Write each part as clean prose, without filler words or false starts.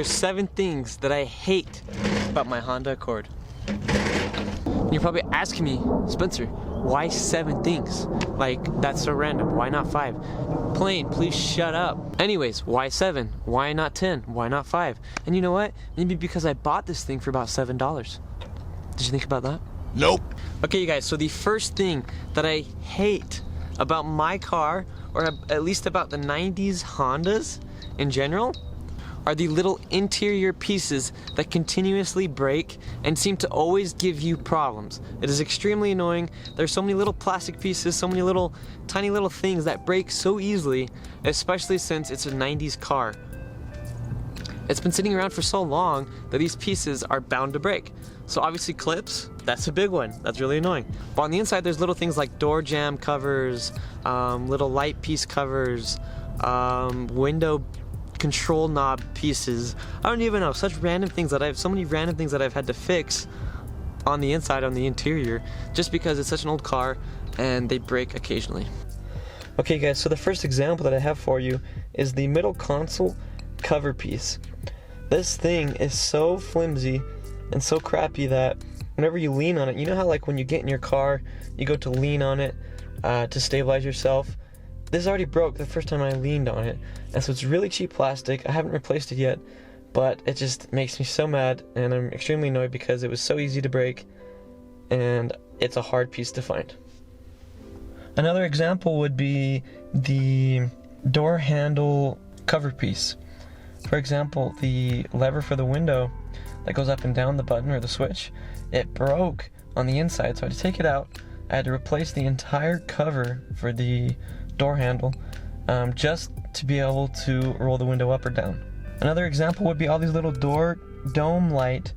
There's 7 things that I hate about my Honda Accord. And you're probably asking me, Spencer, why 7 things? Like, that's so random. Why not 5? Plane, please shut up. Anyways, why 7? Why not 10? Why not 5? And you know what? Maybe because I bought this thing for about $7. Did you think about that? Nope. Okay, you guys, so the first thing that I hate about my car, or at least about the 90s Hondas in general, are the little interior pieces that continuously break and seem to always give you problems. It is extremely annoying. There's so many little plastic pieces, so many little tiny little things that break so easily, especially since it's a 90s car. It's been sitting around for so long that these pieces are bound to break. So obviously clips, that's a big one. That's really annoying. But on the inside, there's little things like door jamb covers, little light piece covers, window control knob pieces. I don't even know, such random things that so many random things that I've had to fix on the inside, on the interior, just because it's such an old car and they break occasionally. Okay guys, so the first example that I have for you is the middle console cover piece. This thing is so flimsy and so crappy that whenever you lean on it, you know how like when you get in your car, you go to lean on it to stabilize yourself? This already broke the first time I leaned on it, and so it's really cheap plastic. I haven't replaced it yet, but it just makes me so mad, and I'm extremely annoyed because it was so easy to break, and it's a hard piece to find. Another example would be the door handle cover piece. For example, the lever for the window that goes up and down the button or the switch, it broke on the inside, so I had to take it out. I had to replace the entire cover for the door handle just to be able to roll the window up or down. Another example would be all these little door dome light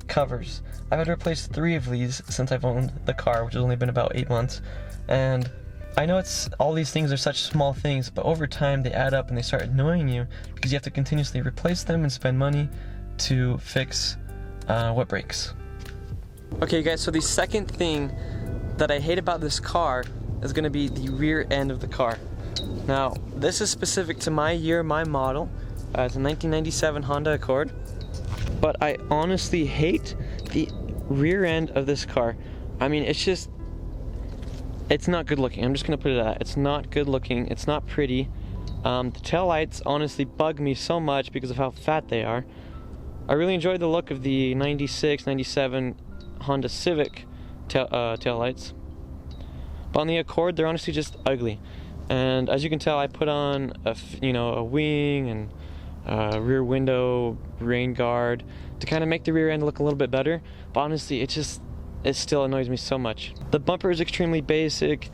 covers. I've had to replace 3 of these since I've owned the car, which has only been about 8 months. And I know all these things are such small things, but over time they add up and they start annoying you because you have to continuously replace them and spend money to fix what breaks. Okay guys, so the second thing that I hate about this car is going to be the rear end of the car. Now, this is specific to my year, my model. It's a 1997 Honda Accord. But I honestly hate the rear end of this car. I mean, it's not good looking. I'm just going to put it at that. It's not good looking. It's not pretty. The taillights honestly bug me so much because of how fat they are. I really enjoyed the look of the 96, 97 Honda Civic taillights. But on the Accord, they're honestly just ugly. And as you can tell, I put on a wing and a rear window rain guard to kind of make the rear end look a little bit better. But honestly, it still annoys me so much. The bumper is extremely basic.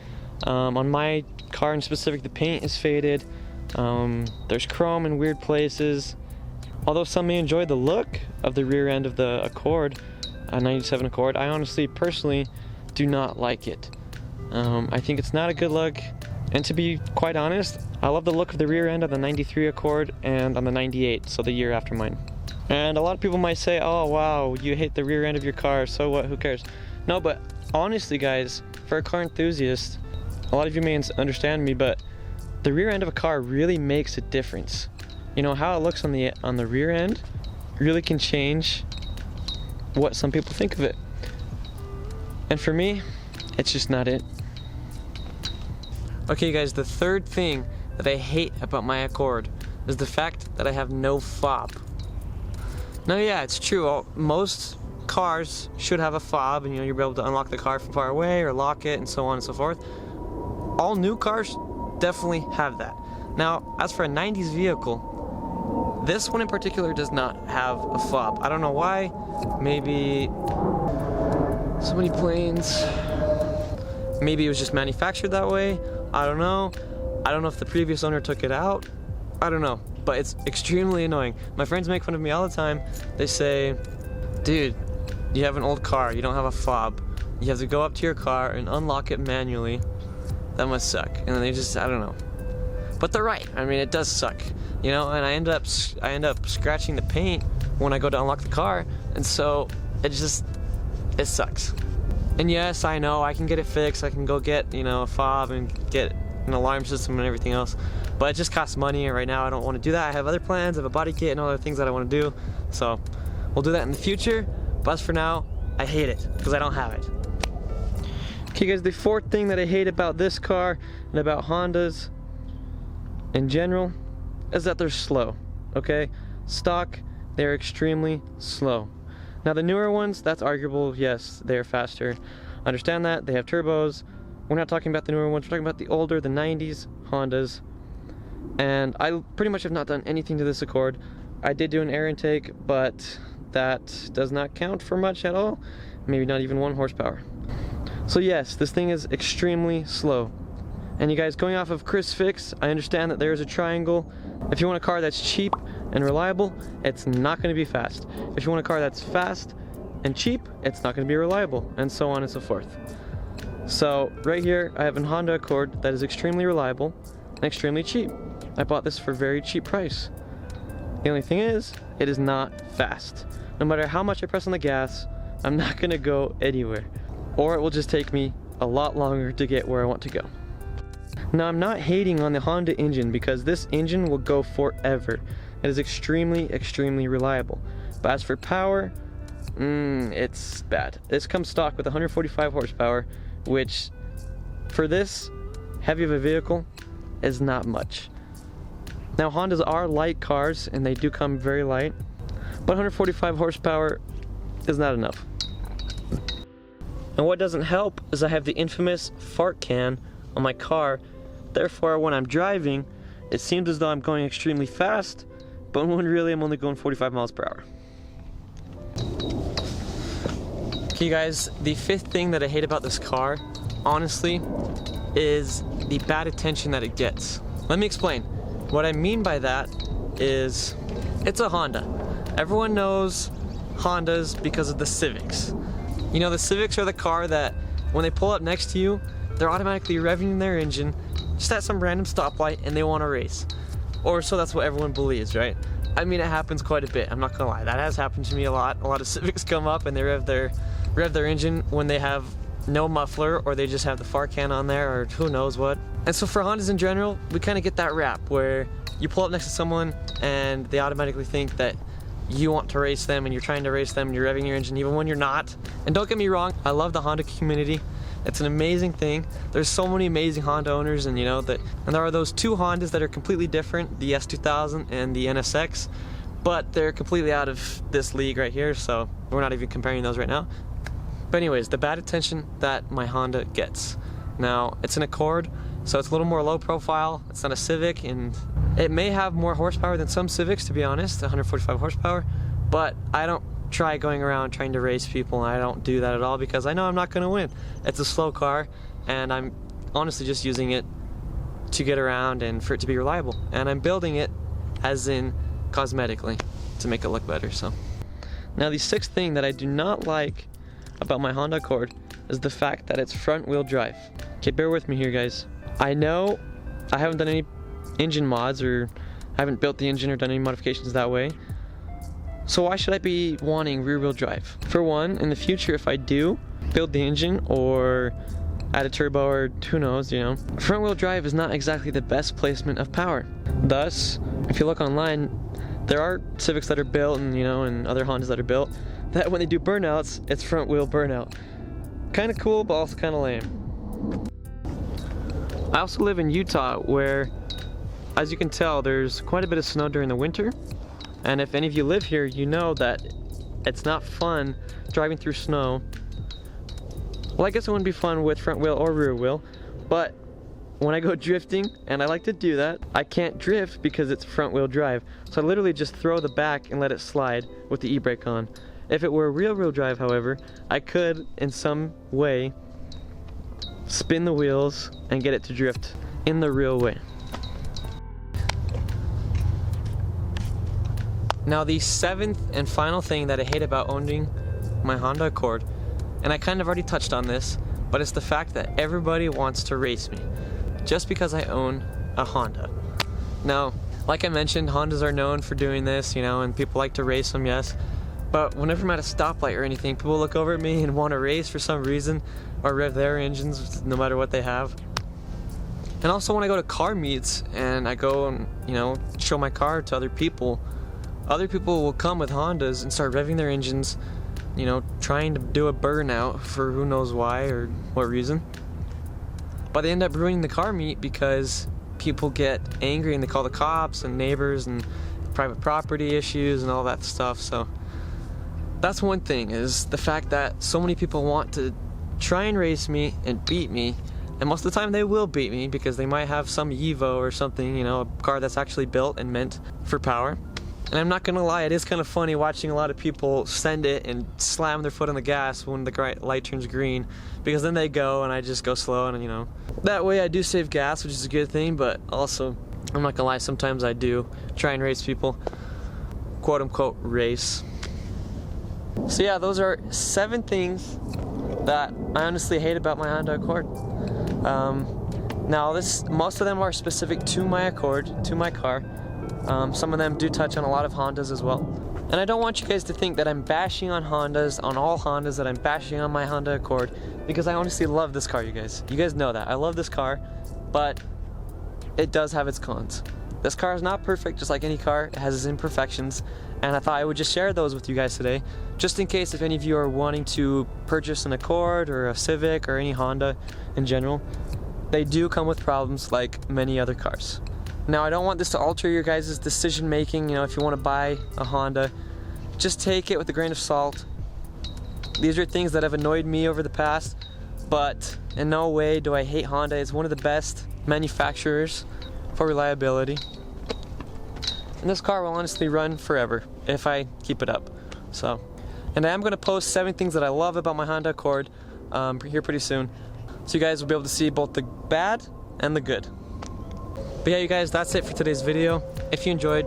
On my car in specific, the paint is faded. There's chrome in weird places. Although some may enjoy the look of the rear end of the Accord, a 97 Accord, I honestly, personally, do not like it. I think it's not a good look, and to be quite honest, I love the look of the rear end of the 93 Accord and on the 98, so the year after mine. And a lot of people might say, oh wow, you hate the rear end of your car, so what, who cares? No, but honestly guys, for a car enthusiast, a lot of you may understand me, but the rear end of a car really makes a difference. You know, how it looks on the rear end really can change what some people think of it. And for me, it's just not it. Okay guys, the third thing that I hate about my Accord is the fact that I have no fob. Now yeah, it's true, most cars should have a fob, and you'll be able to unlock the car from far away or lock it and so on and so forth. All new cars definitely have that. Now, as for a 90s vehicle, this one in particular does not have a fob. I don't know why. Maybe so many planes. Maybe it was just manufactured that way. I don't know. I don't know if the previous owner took it out. I don't know. But it's extremely annoying. My friends make fun of me all the time. They say, dude, you have an old car. You don't have a fob. You have to go up to your car and unlock it manually. That must suck. And then they just, I don't know. But they're right. I mean, it does suck. You know, and I end up scratching the paint when I go to unlock the car. And so it sucks. And yes, I know I can get it fixed. I can go get, a fob and get an alarm system and everything else. But it just costs money, and right now I don't want to do that. I have other plans, I have a body kit and other things that I want to do. So we'll do that in the future, but as for now, I hate it because I don't have it. Okay guys, the fourth thing that I hate about this car and about Hondas in general is that they're slow, okay? Stock, they're extremely slow. Now the newer ones, that's arguable, yes, they're faster. Understand that, they have turbos. We're not talking about the newer ones, we're talking about the older, the 90s Hondas. And I pretty much have not done anything to this Accord. I did do an air intake, but that does not count for much at all. Maybe not even 1 horsepower. So yes, this thing is extremely slow. And you guys, going off of Chris Fix, I understand that there is a triangle. If you want a car that's cheap and reliable, it's not going to be fast. If you want a car that's fast and cheap, it's not going to be reliable, and so on and so forth. So right here, I have a Honda Accord that is extremely reliable and extremely cheap. I bought this for a very cheap price. The only thing is, it is not fast. No matter how much I press on the gas, I'm not going to go anywhere. Or it will just take me a lot longer to get where I want to go. Now I'm not hating on the Honda engine because this engine will go forever. It is extremely, extremely reliable. But as for power, it's bad. This comes stock with 145 horsepower, which for this heavy of a vehicle is not much. Now Hondas are light cars and they do come very light, but 145 horsepower is not enough. And what doesn't help is I have the infamous fart can on my car. Therefore, when I'm driving, it seems as though I'm going extremely fast, but when really I'm only going 45 miles per hour. Okay guys, the fifth thing that I hate about this car, honestly, is the bad attention that it gets. Let me explain. What I mean by that is, it's a Honda. Everyone knows Hondas because of the Civics. You know, the Civics are the car that when they pull up next to you, they're automatically revving their engine just at some random stoplight and they want to race. Or so that's what everyone believes, right? I mean, it happens quite a bit, I'm not gonna lie. That has happened to me a lot. A lot of Civics come up and they rev their engine when they have no muffler, or they just have the fart can on there, or who knows what. And so for Hondas in general, we kind of get that rap where you pull up next to someone and they automatically think that you want to race them and you're trying to race them and you're revving your engine even when you're not. And don't get me wrong, I love the Honda community. It's an amazing thing. There's so many amazing Honda owners, and and there are those 2 Hondas that are completely different, the S2000 and the NSX, but they're completely out of this league right here, so we're not even comparing those right now. But anyways, the bad attention that my Honda gets. Now, it's an Accord, so it's a little more low profile. It's not a Civic, and it may have more horsepower than some Civics, to be honest, 145 horsepower, but I don't try going around trying to race people, and I don't do that at all because I know I'm not going to win. It's a slow car, and I'm honestly just using it to get around and for it to be reliable. And I'm building it as in cosmetically to make it look better. So now the sixth thing that I do not like about my Honda Accord is the fact that it's front wheel drive. Okay, bear with me here guys. I know I haven't done any engine mods, or haven't built the engine or done any modifications that way. So why should I be wanting rear wheel drive? For one, in the future if I do build the engine or add a turbo or who knows, front wheel drive is not exactly the best placement of power. Thus, if you look online, there are Civics that are built and other Hondas that are built that when they do burnouts, it's front wheel burnout. Kind of cool, but also kind of lame. I also live in Utah where, as you can tell, there's quite a bit of snow during the winter. And if any of you live here, you know that it's not fun driving through snow. Well, I guess it wouldn't be fun with front wheel or rear wheel, but when I go drifting, and I like to do that, I can't drift because it's front wheel drive. So I literally just throw the back and let it slide with the e-brake on. If it were rear wheel drive, however, I could, in some way, spin the wheels and get it to drift in the real way. Now the seventh and final thing that I hate about owning my Honda Accord, and I kind of already touched on this, but it's the fact that everybody wants to race me just because I own a Honda. Now, like I mentioned, Hondas are known for doing this, and people like to race them, yes. But whenever I'm at a stoplight or anything, people look over at me and want to race for some reason, or rev their engines no matter what they have. And also when I go to car meets and I go and, you know, show my car to other people will come with Hondas and start revving their engines, you know, trying to do a burnout for who knows why or what reason. But they end up ruining the car meet because people get angry and they call the cops and neighbors and private property issues and all that stuff. So that's one thing, is the fact that so many people want to try and race me and beat me, and most of the time they will beat me because they might have some Evo or something, you know, a car that's actually built and meant for power. And I'm not gonna lie, it is kind of funny watching a lot of people send it and slam their foot on the gas when the light turns green, because then they go and I just go slow, and you know, that way I do save gas, which is a good thing. But also, I'm not gonna lie, sometimes I do try and race people, quote unquote race. So yeah, those are 7 things that I honestly hate about my Honda Accord. Now most of them are specific to my Accord, to my car. Some of them do touch on a lot of Hondas as well. And I don't want you guys to think that I'm bashing on Hondas, on all Hondas, that I'm bashing on my Honda Accord, because I honestly love this car, you guys. You guys know that. I love this car, but it does have its cons. This car is not perfect, just like any car. It has its imperfections, and I thought I would just share those with you guys today, just in case if any of you are wanting to purchase an Accord or a Civic or any Honda in general. They do come with problems like many other cars. Now, I don't want this to alter your guys' decision making. You know, if you want to buy a Honda, just take it with a grain of salt. These are things that have annoyed me over the past, but in no way do I hate Honda. It's one of the best manufacturers for reliability. And this car will honestly run forever if I keep it up. So, and I am going to post 7 things that I love about my Honda Accord here pretty soon, so you guys will be able to see both the bad and the good. But yeah, you guys, that's it for today's video. If you enjoyed,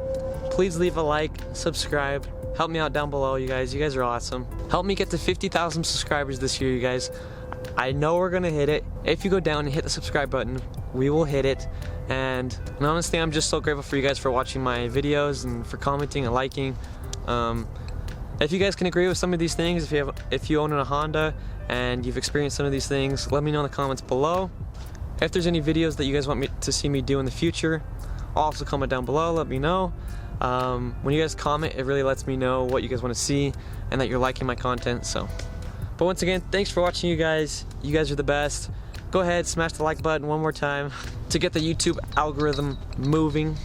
please leave a like, subscribe, help me out down below, you guys. You guys are awesome. Help me get to 50,000 subscribers this year, you guys. I know we're gonna hit it. If you go down and hit the subscribe button, we will hit it. And honestly, I'm just so grateful for you guys for watching my videos and for commenting and liking. If you guys can agree with some of these things, if you own a Honda and you've experienced some of these things, let me know in the comments below. If there's any videos that you guys want me to see me do in the future, also comment down below, let me know. When you guys comment, it really lets me know what you guys want to see and that you're liking my content. So, but once again, thanks for watching, you guys. You guys are the best. Go ahead, smash the like button one more time to get the YouTube algorithm moving.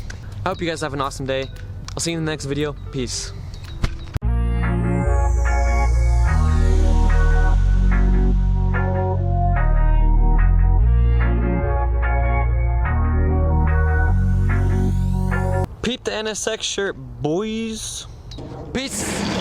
I hope you guys have an awesome day. I'll see you in the next video. Peace. Peep the NSX shirt, boys. Peace.